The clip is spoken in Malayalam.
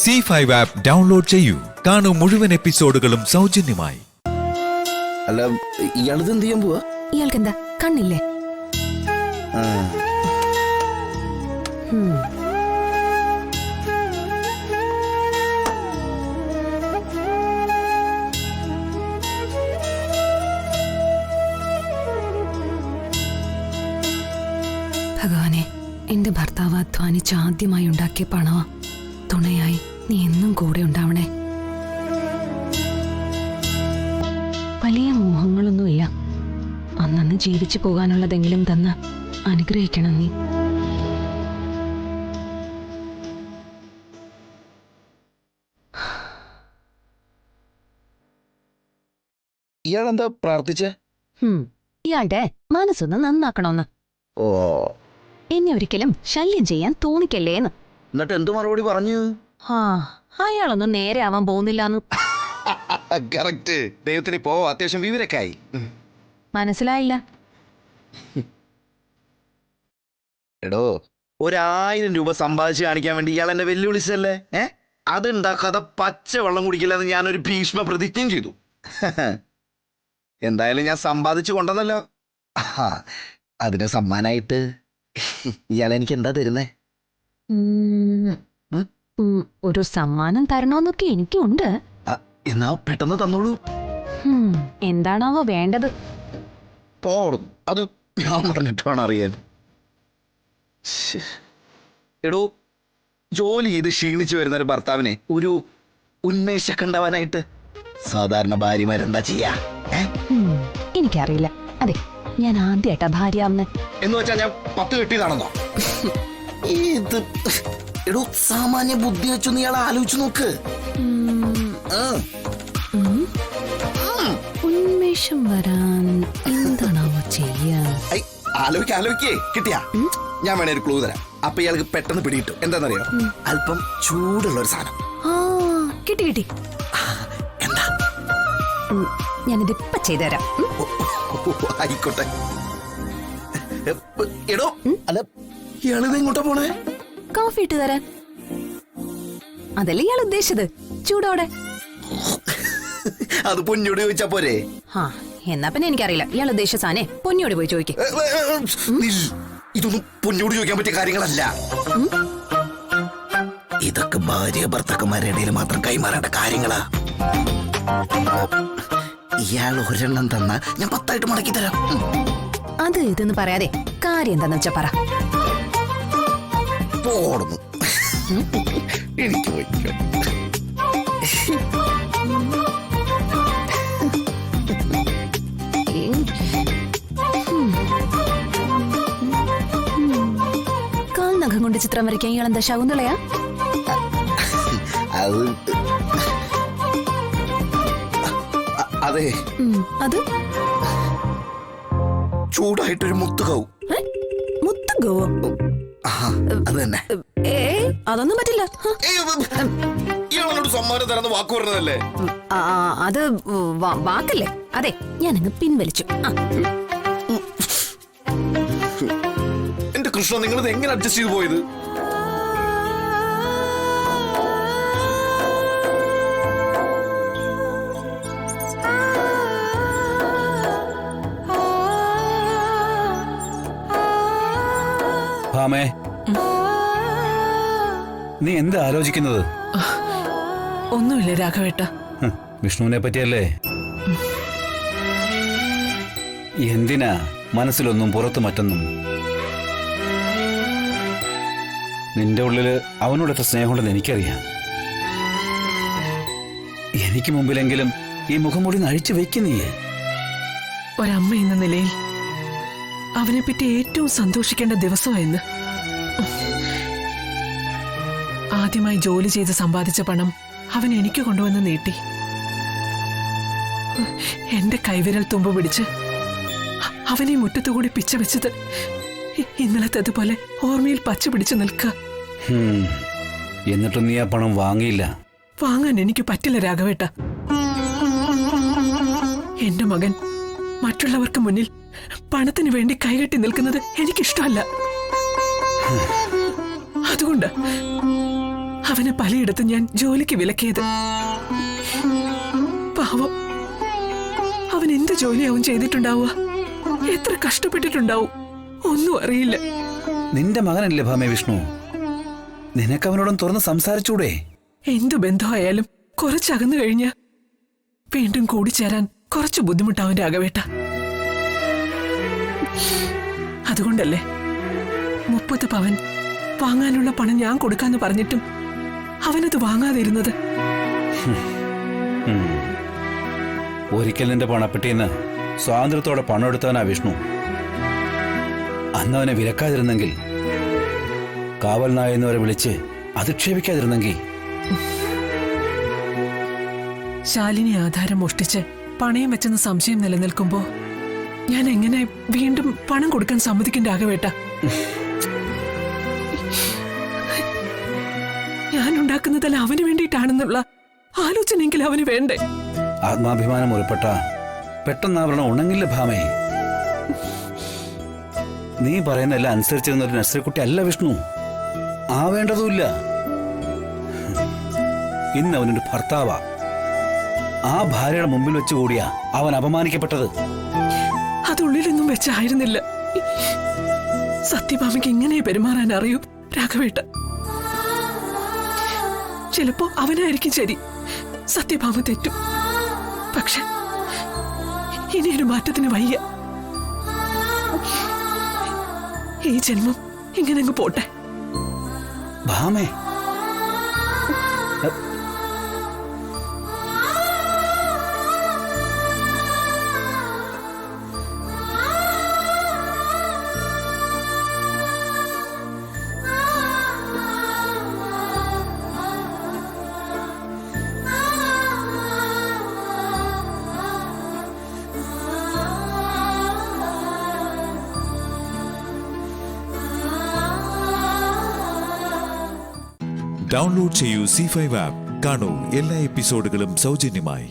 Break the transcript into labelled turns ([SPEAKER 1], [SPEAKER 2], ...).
[SPEAKER 1] C5 ആപ്പ് ഡൗൺലോഡ് ചെയ്യൂ. കാണൂ മുഴുവൻ എപ്പിസോഡുകളും സൗജന്യമായി.
[SPEAKER 2] അല്ല, ഇയാളിത് എന്ത് ചെയ്യാൻ പോവാ?
[SPEAKER 3] ഇയാൾക്കെന്താ കണ്ണില്ലേ? ഭഗവാനെ, എന്റെ ഭർത്താവ് അധ്വാനിച്ച് ആദ്യമായി ഉണ്ടാക്കിയ പണമാ. തുണയായി നീ എന്നും കൂടെ ഉണ്ടാവണേ. വലിയ മോഹങ്ങളൊന്നുമില്ല. അന്നന്ന് ജീവിച്ചു പോകാനുള്ളതെങ്കിലും തന്ന് അനുഗ്രഹിക്കണം നീ.
[SPEAKER 2] ഇയാളെന്താ പ്രാർത്ഥിച്ചേ?
[SPEAKER 3] ഇയാളുടെ മനസ്സൊന്ന് നന്നാക്കണോന്ന്.
[SPEAKER 2] ഓ,
[SPEAKER 3] എന്നെ ഒരിക്കലും ശല്യം ചെയ്യാൻ തോന്നിക്കല്ലേന്ന്.
[SPEAKER 2] എന്നിട്ട് എന്ത് മറുപടി പറഞ്ഞു?
[SPEAKER 3] അയാളൊന്നും നേരെ ആവാൻ പോകുന്നില്ലാന്ന്.
[SPEAKER 2] കറക്റ്റ്. ദൈവത്തിന് ഇപ്പോ അത്യാവശ്യം വിവരൊക്കെ ആയി.
[SPEAKER 3] മനസ്സിലായില്ല.
[SPEAKER 2] എടോ, 1000 രൂപ സമ്പാദിച്ച് കാണിക്കാൻ വേണ്ടി ഇയാൾ എന്നെ വെല്ലുവിളിച്ചല്ലേ? അതുണ്ടാക്കാതെ പച്ച വെള്ളം കുടിക്കില്ലെന്ന് ഞാനൊരു ഭീഷ്മ പ്രതിജ്ഞയും ചെയ്തു. എന്തായാലും ഞാൻ സമ്പാദിച്ചു കൊണ്ടെന്നല്ലോ. അതിന് സമ്മാനായിട്ട് ഇയാൾ എനിക്ക് എന്താ തരുന്നേ?
[SPEAKER 3] ഒരു സമ്മാനം തരണോന്നൊക്കെ എനിക്കുണ്ട്.
[SPEAKER 2] എന്നാ പെട്ടെന്ന് തന്നോളൂ.
[SPEAKER 3] എന്താണാവോ വേണ്ടത്?
[SPEAKER 2] അത് ഞാൻ പറഞ്ഞിട്ട് വേണം അറിയാൻ. എടോ, ജോലി ചെയ്ത് ക്ഷീണിച്ചു വരുന്ന ഒരു ഭർത്താവിനെ ഒരു ഉന്മേഷമൊക്കെ ഉണ്ടാവാനായിട്ട് സാധാരണ ഭാര്യമാരെന്താ ചെയ്യാ?
[SPEAKER 3] എനിക്കറിയില്ല. അതെ, ഞാൻ ആദ്യമായിട്ടാ ഭാര്യ.
[SPEAKER 2] എന്ന് വെച്ചാൽ ഞാൻ 10 കെട്ടിയതാണെന്നോ? ഇത് എടോ, സാമാന്യ ബുദ്ധി വെച്ചൊന്ന് ഇയാൾ ആലോചിച്ചു നോക്ക്.
[SPEAKER 3] ഉന്മേഷം വരാൻ എന്താണാവോ ചെയ്യാ?
[SPEAKER 2] ആലോചിക്കേ. കിട്ടിയാ? ഞാൻ വേണേ ഒരു ക്ലൂ തരാം. അപ്പൊ ഇയാൾക്ക് പെട്ടെന്ന് പിടികിട്ടും. എന്താണെന്നറിയോ? അല്പം ചൂടുള്ള ഒരു സാധനം.
[SPEAKER 3] കിട്ടി.
[SPEAKER 2] എന്താ?
[SPEAKER 3] ഞാനിതിപ്പ ചെയ്തുതരാം.
[SPEAKER 2] ആയിക്കോട്ടെ. എടോ, അല്ല, ഇയാളിത് എങ്ങോട്ടാ പോണേ?
[SPEAKER 3] കോഫി ഇട്ട് തരാൻ. അതല്ലേ ഇയാൾ ഉദ്ദേശിച്ചത്? ചൂടോടെ.
[SPEAKER 2] അത് പൊന്നോട് ചോദിച്ചാ പോരെ?
[SPEAKER 3] എന്നാ പിന്നെ എനിക്കറിയില്ല. ഇയാൾ ഉദ്ദേശിച്ച സാധനം പൊന്നിയോട് പോയി ചോദിക്കും.
[SPEAKER 2] ഇതൊന്നും പൊന്നോട് ചോദിക്കാൻ പറ്റിയ കാര്യങ്ങളല്ല. ഇതൊക്കെ ഭാര്യ ഭർത്താക്കന്മാരുടെ ഇടയിൽ മാത്രം കൈമാറേണ്ട കാര്യങ്ങളാ. ഇയാൾ ഒരെണ്ണം തന്നാ ഞാൻ 10 മടക്കി തരാം.
[SPEAKER 3] അത് ഇതെന്ന് പറയാതെ കാര്യം എന്താന്ന് വെച്ചാ പറ.
[SPEAKER 2] പോടുന്നു. എനിക്ക്
[SPEAKER 3] കാൽനഖം കൊണ്ട് ചിത്രം വരയ്ക്കാൻ ഇയാൾ എന്താ ശകുന്തളയാ?
[SPEAKER 2] അതെ,
[SPEAKER 3] അത്
[SPEAKER 2] ചൂടായിട്ടൊരു മുത്തുകവും.
[SPEAKER 3] മുത്തുകവോ?
[SPEAKER 2] അത് തന്നെ.
[SPEAKER 3] അതൊന്നും പറ്റില്ല.
[SPEAKER 2] ഇയാളോട് സമ്മാനം തരാന്ന് വാക്ക് പറഞ്ഞതല്ലേ?
[SPEAKER 3] അത് വാക്കല്ലേ? അതെ, ഞാനങ്ങ് പിൻവലിച്ചു.
[SPEAKER 2] എന്റെ കൃഷ്ണ, നിങ്ങളിത് എങ്ങനെ അഡ്ജസ്റ്റ് ചെയ്ത് പോയത്?
[SPEAKER 4] ഭാമേ, നീ എന്താ ആലോചിക്കുന്നത്?
[SPEAKER 5] ഒന്നുമില്ല രാഘവേട്ട.
[SPEAKER 4] വിഷ്ണുവിനെ പറ്റിയല്ലേ? എന്തിനാ മനസ്സിലൊന്നും പുറത്ത് മറ്റൊന്നും? നിന്റെ ഉള്ളില് അവനോടൊക്കെ സ്നേഹമുണ്ടെന്ന് എനിക്കറിയാം. എനിക്ക് മുമ്പിലെങ്കിലും ഈ മുഖംമൂടി അഴിച്ചു വെക്കുന്നീ.
[SPEAKER 5] ഒരമ്മ എന്ന നിലയിൽ അവനെപ്പറ്റി ഏറ്റവും സന്തോഷിക്കേണ്ട ദിവസമായിരുന്നു. ആദ്യമായി ജോലി ചെയ്ത് സമ്പാദിച്ച പണം അവൻ എനിക്ക് കൊണ്ടുവന്ന് നീട്ടി. എന്റെ കൈവിരൽ തുമ്പ് പിടിച്ച് അവനെ മുറ്റത്തുകൂടി പിച്ച വെച്ചത് ഇന്നലത്തേതുപോലെ ഓർമ്മയിൽ പച്ച പിടിച്ചു നിൽക്കുക.
[SPEAKER 4] എന്നിട്ടും നീ ആ പണം വാങ്ങിയില്ല.
[SPEAKER 5] വാങ്ങാൻ എനിക്ക് പറ്റില്ല രാഘവേട്ട. എന്റെ മകൻ മറ്റുള്ളവർക്ക് മുന്നിൽ പണത്തിന് വേണ്ടി കൈകെട്ടി നിൽക്കുന്നത് എനിക്കിഷ്ടമല്ല. അതുകൊണ്ട് അവനെ പലയിടത്തും ഞാൻ ജോലിക്ക് വിലക്കിയത്. പാവം, അവൻ എന്ത് ജോലിയാവും ചെയ്തിട്ടുണ്ടാവുക? എത്ര കഷ്ടപ്പെട്ടിട്ടുണ്ടാവും, ഒന്നും അറിയില്ല.
[SPEAKER 4] നിന്റെ മകനല്ലേ ഭാമേ വിഷ്ണു, നിനക്ക് അവനോടും തുറന്ന് സംസാരിച്ചൂടെ?
[SPEAKER 5] എന്തു ബന്ധമായാലും കുറച്ചകന്നു കഴിഞ്ഞ വീണ്ടും കൂടിച്ചേരാൻ കുറച്ച് ബുദ്ധിമുട്ടാവന്റെ അകവേട്ട. അതുകൊണ്ടല്ലേ 30 പവൻ വാങ്ങാനുള്ള പണം ഞാൻ കൊടുക്കാന്ന് പറഞ്ഞിട്ടും അവനത് വാങ്ങാതിരുന്നത്.
[SPEAKER 4] ഒരിക്കൽ നിന്റെ പണപ്പെട്ടിന്ന് സ്വാതന്ത്ര്യത്തോടെ പണം എടുത്തവനാ വിഷ്ണു. അന്ന് അവനെ വിലക്കാതിരുന്നെങ്കിൽ, കാവൽ നായെന്നവരെ വിളിച്ച് അധിക്ഷേപിക്കാതിരുന്നെങ്കിൽ.
[SPEAKER 5] ശാലിനി ആധാരം മോഷ്ടിച്ച് പണയം വെച്ചെന്ന സംശയം നിലനിൽക്കുമ്പോ ഞാൻ എങ്ങനെ വീണ്ടും പണം കൊടുക്കാൻ സമ്മതിക്കേണ്ട ആകവേട്ട? ഞാൻ ഉണ്ടാക്കുന്നതല്ല അവന് വേണ്ടിയിട്ടാണെന്നുള്ള ആലോചനയെങ്കിലും അവന് വേണ്ടേ?
[SPEAKER 4] ആത്മാഭിമാനം ഉൾപ്പെട്ട പെട്ടെന്ന് ആവരണം ഉണങ്ങില്ല ഭാമേ. നീ പറയുന്നതെല്ലാം അനുസരിച്ചിരുന്ന ഒരു നഴ്സറിക്കുട്ടി അല്ല വിഷ്ണു, ആവേണ്ടതുമില്ല. ഇന്ന് അവനൊരു ഭർത്താവാ. ആ ഭാര്യയുടെ മുമ്പിൽ വെച്ച് കൂടിയാ അവൻ അപമാനിക്കപ്പെട്ടത്.
[SPEAKER 5] അതുള്ളിലൊന്നും വെച്ചായിരുന്നില്ല. സത്യഭാമയ്ക്ക് ഇങ്ങനെ പെരുമാറാൻ അറിയൂ രാഘവേട്ട. ചിലപ്പോ അവനായിരിക്കും ശരി, സത്യഭാമ തെറ്റും. പക്ഷെ ഇനിയൊരു മാറ്റത്തിന് വയ്യ. ഈ ജന്മം ഇങ്ങനെ അങ്ങ് പോട്ടെ.
[SPEAKER 4] ഭാമേ,
[SPEAKER 1] ഡൗൺലോഡ് ചെയ്യൂ C5 ആപ്പ്. കാണൂ എല്ലാ എപ്പിസോഡുകളും സൗജന്യമായി.